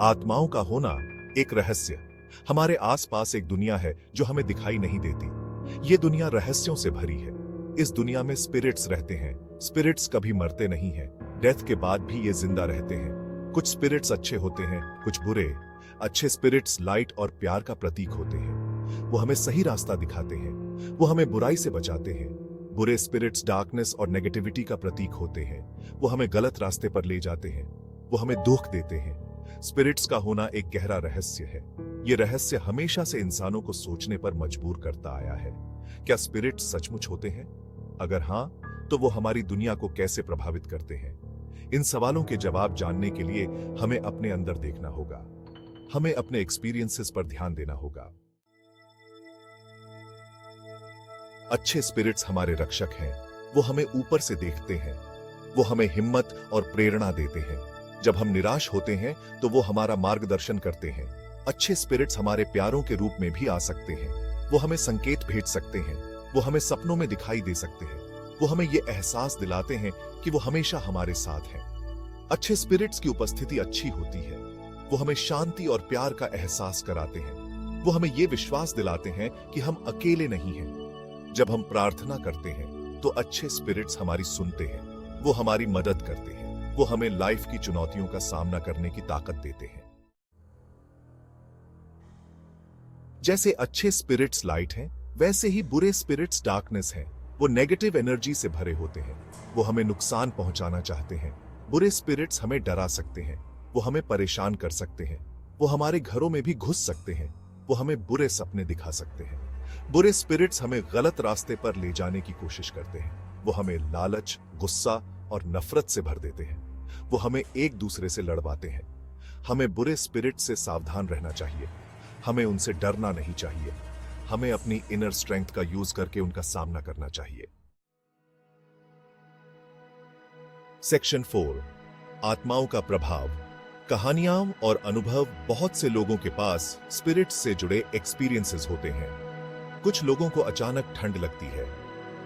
आत्माओं का होना एक रहस्य। हमारे आसपास एक दुनिया है जो हमें दिखाई नहीं देती। ये दुनिया रहस्यों से भरी है। इस दुनिया में स्पिरिट्स रहते हैं। स्पिरिट्स कभी मरते नहीं हैं। डेथ के बाद भी ये जिंदा रहते हैं। कुछ स्पिरिट्स अच्छे होते हैं, कुछ बुरे। अच्छे स्पिरिट्स लाइट और प्यार का प्रतीक होते हैं। वो हमें सही रास्ता दिखाते हैं। वो हमें बुराई से बचाते हैं। बुरे स्पिरिट्स डार्कनेस और नेगेटिविटी का प्रतीक होते हैं। वो हमें गलत रास्ते पर ले जाते हैं। वो हमें दुख देते हैं। स्पिरिट्स का होना एक गहरा रहस्य है। ये रहस्य हमेशा से इंसानों को सोचने पर मजबूर करता आया है। क्या स्पिरिट्स सचमुच होते हैं? अगर हां, तो वो हमारी दुनिया को कैसे प्रभावित करते हैं? इन सवालों के जवाब जानने के लिए हमें अपने अंदर देखना होगा। हमें अपने एक्सपीरियंसेस पर ध्यान देना होगा। अच्छे स्पिरिट्स हमारे रक्षक हैं। वो हमें ऊपर से देखते हैं। वो हमें हिम्मत और प्रेरणा देते हैं। जब हम निराश होते हैं तो वो हमारा मार्गदर्शन करते हैं। अच्छे स्पिरिट्स हमारे प्यारों के रूप में भी आ सकते हैं। वो हमें संकेत भेज सकते हैं। वो हमें सपनों में दिखाई दे सकते हैं। वो हमें ये एहसास दिलाते हैं कि वो हमेशा हमारे साथ हैं। अच्छे स्पिरिट्स की उपस्थिति अच्छी होती है। वो हमें शांति और प्यार का एहसास कराते हैं। वो हमें ये विश्वास दिलाते हैं कि हम अकेले नहीं हैं। जब हम प्रार्थना करते हैं तो अच्छे स्पिरिट्स हमारी सुनते हैं। वो हमारी मदद करते हैं। वो हमें लाइफ की चुनौतियों का सामना करने की ताकत देते हैं। जैसे अच्छे स्पिरिट्स लाइट हैं, वैसे ही बुरे स्पिरिट्स डार्कनेस हैं। वो नेगेटिव एनर्जी से भरे होते हैं। वो हमें नुकसान पहुंचाना चाहते हैं। बुरे स्पिरिट्स हमें डरा सकते हैं। वो हमें परेशान कर सकते हैं। वो हमारे घरों में भी घुस सकते हैं। वो हमें बुरे सपने दिखा सकते हैं। बुरे स्पिरिट्स हमें गलत रास्ते पर ले जाने की कोशिश करते हैं। वो हमें लालच, गुस्सा और नफरत से भर देते हैं। वो हमें एक दूसरे से लड़वाते हैं। हमें बुरे स्पिरिट से सावधान रहना चाहिए। हमें उनसे डरना नहीं चाहिए। हमें अपनी इनर स्ट्रेंथ का यूज करके उनका सामना करना चाहिए। सेक्शन 4, आत्माओं का प्रभाव। कहानियां और अनुभव। बहुत से लोगों के पास स्पिरिट्स से जुड़े एक्सपीरियंसेस होते हैं। कुछ लोगों को अचानक ठंड लगती है।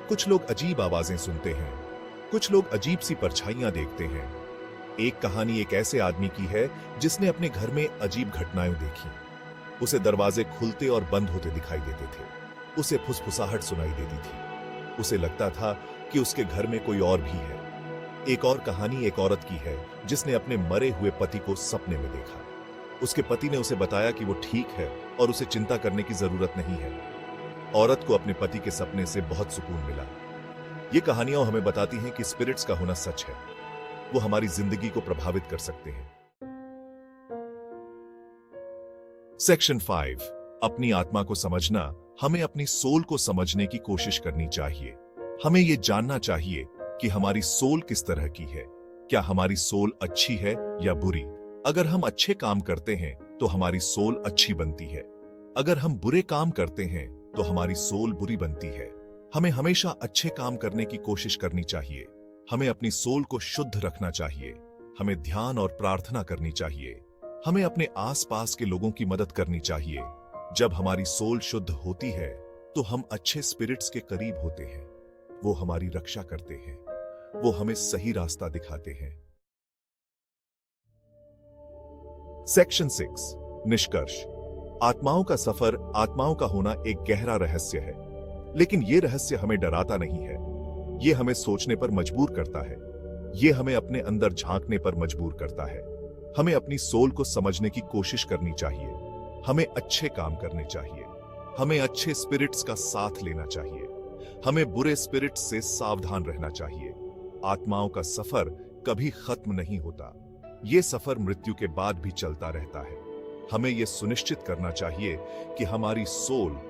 कुछ लोग अजीब आवाजें सुनते हैं। कुछ लोग अजीब सी परछाइयां देखते हैं। एक कहानी एक ऐसे आदमी की है जिसने अपने घर में अजीब घटनाएं देखी। उसे दरवाजे खुलते और बंद होते दिखाई देते थे। उसे फुसफुसाहट सुनाई देती थी। उसे लगता था कि उसके घर में कोई और भी है। एक और कहानी एक औरत की है जिसने अपने मरे हुए पति को सपने में देखा। उसके पति ने उसे बताया कि वो ठीक है और उसे चिंता करने की जरूरत नहीं है। औरत को अपने पति के सपने से बहुत सुकून मिला। ये कहानियां हमें बताती हैं कि स्पिरिट्स का होना सच है। वो हमारी जिंदगी को प्रभावित कर सकते हैं। सेक्शन 5, अपनी आत्मा को समझना। हमें अपनी सोल को समझने की कोशिश करनी चाहिए। हमें यह जानना चाहिए कि हमारी सोल किस तरह की है। क्या हमारी सोल अच्छी है या बुरी? अगर हम अच्छे काम करते हैं तो हमारी सोल अच्छी बनती है। अगर हम बुरे काम करते हैं तो हमारी सोल बुरी बनती है। हमें हमेशा अच्छे काम करने की कोशिश करनी चाहिए। हमें अपनी सोल को शुद्ध रखना चाहिए। हमें ध्यान और प्रार्थना करनी चाहिए। हमें अपने आसपास के लोगों की मदद करनी चाहिए। जब हमारी सोल शुद्ध होती है तो हम अच्छे स्पिरिट्स के करीब होते हैं। वो हमारी रक्षा करते हैं। वो हमें सही रास्ता दिखाते हैं। सेक्शन 6, निष्कर्ष। आत्माओं का सफर, आत्माओं का होना एक गहरा रहस्य है। लेकिन यह रहस्य हमें डराता नहीं है। यह हमें सोचने पर मजबूर करता है। यह हमें अपने अंदर झांकने पर मजबूर करता है। हमें अपनी सोल को समझने की कोशिश करनी चाहिए। हमें अच्छे काम करने चाहिए। हमें अच्छे स्पिरिट्स का साथ लेना चाहिए। हमें बुरे स्पिरिट्स से सावधान रहना चाहिए। आत्माओं का सफर कभी खत्म नहीं होता। यह सफर मृत्यु के बाद भी चलता रहता है। हमें यह सुनिश्चित करना चाहिए कि हमारी सोल